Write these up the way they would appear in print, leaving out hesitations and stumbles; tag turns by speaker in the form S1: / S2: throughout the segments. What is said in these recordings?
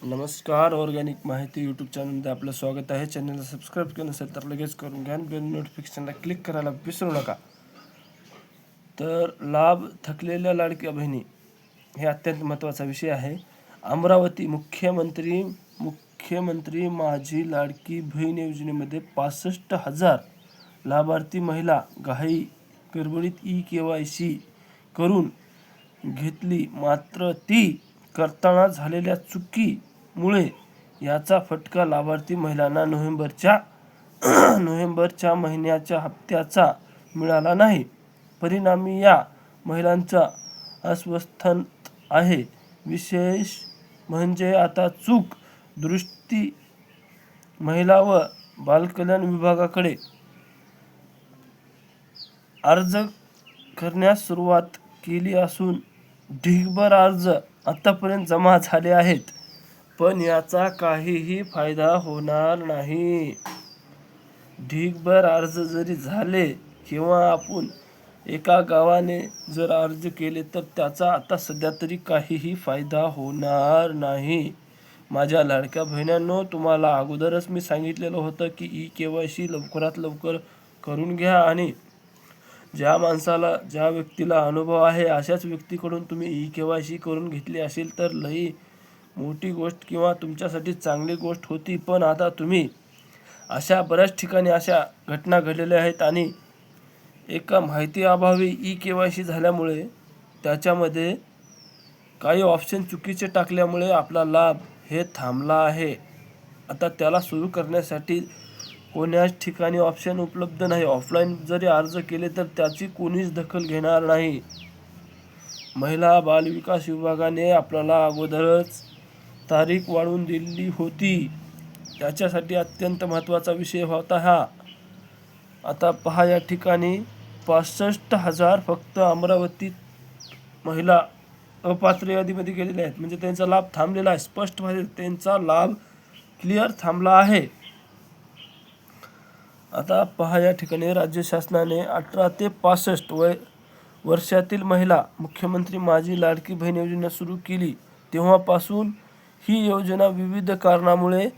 S1: नमस्कार. ऑर्गॅनिक माहिती यूट्यूब चॅनलमध्ये आपलं स्वागत आहे. चॅनलला सबस्क्राईब केलं नसेल तर लगेच करून घ्या. बेल नोटिफिकेशनला क्लिक करायला विसरू नका. तर लाभ थकलेल्या लाडक्या बहिणी हे अत्यंत महत्त्वाचा विषय आहे. अमरावती मुख्यमंत्री माझी लाडकी बहीण योजनेमध्ये 65,000 लाभार्थी महिला गडबडीत KYC करून घेतली, मात्र ती करताना झालेल्या चुकीमुळे याचा फटका लाभार्थी महिलांना नोव्हेंबरच्या महिन्याच्या हप्त्याचा मिळाला नाही. परिणामी या महिलांचा अस्वस्थ आहे. विशेष म्हणजे आता चूक दुरुस्ती महिला व बालकल्याण विभागाकडे अर्ज करण्यास सुरुवात केली असून ढीगभर अर्ज आतापर्यंत जमा झाले आहेत, पण याचा काहीही फायदा होणार नाही. ढीगभर अर्ज जरी झाले किंवा आपण एका गावाने जर अर्ज केले तर त्याचा आता सध्या तरी काहीही फायदा होणार नाही. माझ्या लाडक्या बहिणींनो, तुम्हाला अगोदरच मी सांगितलेलं होतं की KYC लवकरात लवकर करून घ्या आणि ज्या व्यक्तीला अनुभव आहे अशाच व्यक्तीकडून तुम्ही KYC करून घेतली असेल तर लई मोठी गोष्ट किंवा तुमच्यासाठी चांगली गोष्ट होती. पण आता तुम्ही अशा बऱ्याच ठिकाणी अशा घटना घडलेल्या आहेत आणि एका माहिती अभावी KYC झाल्यामुळे त्याच्यामध्ये काही ऑप्शन चुकीचे टाकल्यामुळे आपला लाभ हे थांबला आहे. आता त्याला सुरू करण्यासाठी कोण्याच ठिकाणी ऑप्शन उपलब्ध नाही. ऑफलाईन जरी अर्ज केले तर त्याची कोणीच दखल घेणार नाही. महिला बालविकास विभागाने आपल्याला अगोदरच तारीख वाढवून दिली होती. त्याच्यासाठी अत्यंत महत्त्वाचा विषय होता हा. आता पहा, या ठिकाणी 65,000 फक्त अमरावतीत महिला अपात्र यादीमध्ये गेलेल्या आहेत. म्हणजे त्यांचा लाभ थांबलेला आहे. स्पष्टपणे त्यांचा लाभ क्लिअर थांबला आहे. आता पहा, या ठिकाणी राज्य शासनाने 18 ते 65 वर्षातील महिला मुख्यमंत्री माझी लाडकी बहीण योजना सुरू केली तेव्हापासून ही योजना विविध कारणामुळे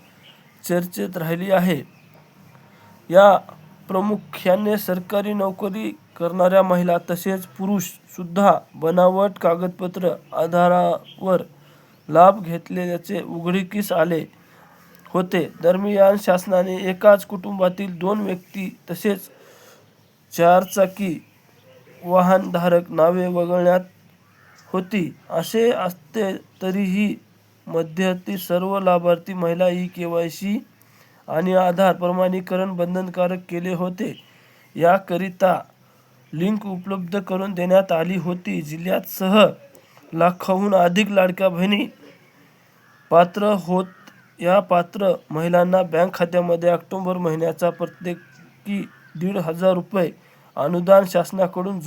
S1: चर्चेत राहिली आहे. या प्रामुख्याने सरकारी नोकरी करणाऱ्या महिला तसेच पुरुष सुद्धा बनावट कागदपत्र आधारावर लाभ घेतल्याचे उघडकीस आले होते. दरम्यान शासनाने एकाच कुटुंबातील 2 व्यक्ती तसेच 4चाकी वाहनधारक नावे वगळण्यात होती. असे असते तरीही मध्यंतरी सर्व लाभार्थी महिला KYC आणि आधार प्रमाणीकरण बंधनकारक केले होते. याकरिता लिंक उपलब्ध करून देण्यात आली होती. जिल्ह्यासह लाखोहून अधिक लाडक्या बहिणी पात्र होत. या पात्र महिलांना बँक खात्यामध्ये ऑक्टोबर महिन्याचा प्रत्येकी 1,500 रुपये अनुदान शासनाकडून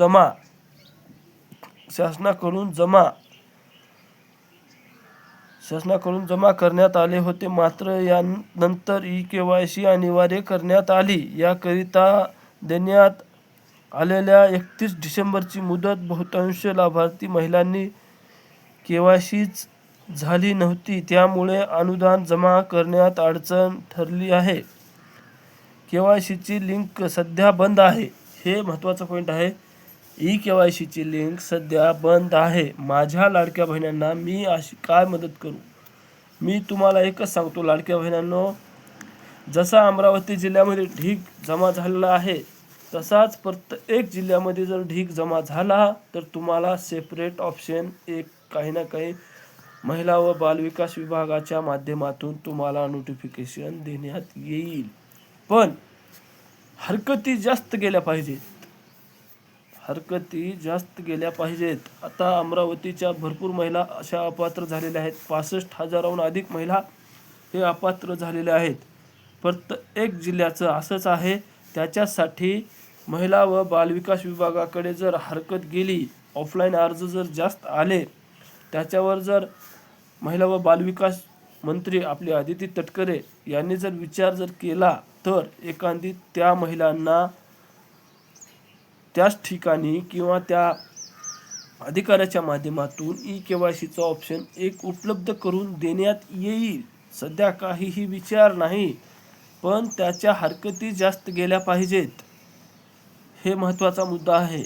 S1: जमा करण्यात आले होते. मात्र यानंतर KYC अनिवार्य करण्यात आली. याकरिता देण्यात आलेल्या 31 डिसेंबरची मुदत बहुतांश लाभार्थी महिलांनी KYCच झाली नव्हती. त्यामुळे अनुदान जमा करण्यात अडचण ठरली आहे. KYCची लिंक सध्या बंद आहे. हे महत्त्वाचा पॉईंट आहे. KYCची लिंक सध्या बंद आहे. माझ्या लाडक्या बहिणींना मी अशी काय मदत करू? मी तुम्हाला एकच सांगतो लाडक्या बहिणींनो, जसा अमरावती जिल्ह्यामध्ये ढीग जमा झालेला आहे तसाच प्रत्येक जिल्ह्यामध्ये जर ढीग जमा झाला तर तुम्हाला सेपरेट ऑप्शन काही ना काही महिला व बालविकास विभागाच्या माध्यमातून तुम्हाला नोटिफिकेशन देण्यात येईल. पण हरकती जास्त गेल्या पाहिजेत. आता अमरावतीच्या भरपूर महिला अशा अपात्र झालेल्या आहेत. 65,000हून अधिक महिला हे अपात्र झालेले आहेत. प्रत्येक जिल्ह्याचं असंच आहे. त्याच्यासाठी महिला व बालविकास विभागाकडे जर हरकत गेली, ऑफलाईन अर्ज जर जास्त आले, त्याच्यावर जर महिला व बालविकास मंत्री आपले आदिती तटकरे यांनी जर विचार जर केला तर एखादी त्या महिलांना त्याच ठिकाणी किंवा त्या अधिकाऱ्याच्या माध्यमातून ई-केवायसीचा ऑप्शन एक उपलब्ध करून देण्यात येईल. सध्या काहीही विचार नाही, पण त्याच्या हरकती जास्त गेल्या पाहिजेत. हे महत्त्वाचा मुद्दा आहे.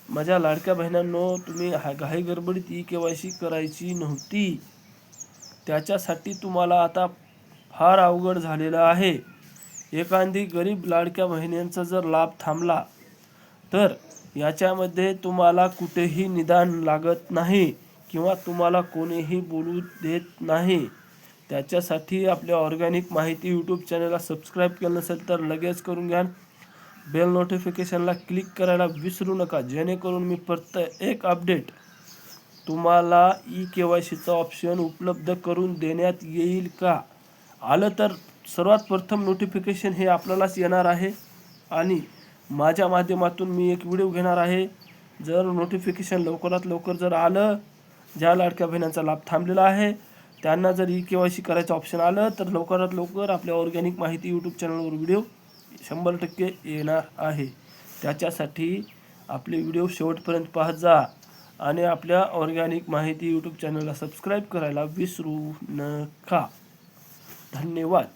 S1: माझ्या लाडक्या बहिणांनो, तुम्ही घाई गडबडीत ई-केवायसी करायची नव्हती. त्याच्यासाठी तुम्हाला आता फार अवघड झालेलं आहे. एखादी गरीब लाडक्या बहिणींचा जर लाभ थांबला तर याच्यामध्ये तुम्हाला कुठेही निदान लागत नाही किंवा तुम्हाला कोणीही बोलू देत नाही. त्याच्यासाठी आपल्या ऑर्गॅनिक माहिती यूट्यूब चॅनलला सबस्क्राईब केलं नसेल तर लगेच करून घ्या. बेल नोटिफिकेशनला क्लिक करायला विसरू नका, जेणेकरून मी प्रत्येक अपडेट तुम्हाला ई-केवायसीचा ऑप्शन उपलब्ध करून देण्यात येईल का. आलं तर सर्वात प्रथम नोटिफिकेशन हे आपल्यालाच येणार आहे आणि माझ्या माध्यमातून मी एक व्हिडिओ घेणार आहे. जर नोटिफिकेशन लवकरात लवकर जर आलं, ज्या लाडक्या बहिणींचा लाभ थांबलेला आहे त्यांना जर ई-केवायसी करायचं ऑप्शन आलं तर लवकरात लवकर आपल्या ऑर्गॅनिक माहिती यूट्यूब चॅनलवर व्हिडिओ 100% येणार आहे. त्याच्यासाठी आपले व्हिडिओ शेवटपर्यंत पाहत जा आणि आपल्या ऑर्गॅनिक माहिती यूट्यूब चॅनलला सबस्क्राईब करायला विसरू नका. धन्यवाद.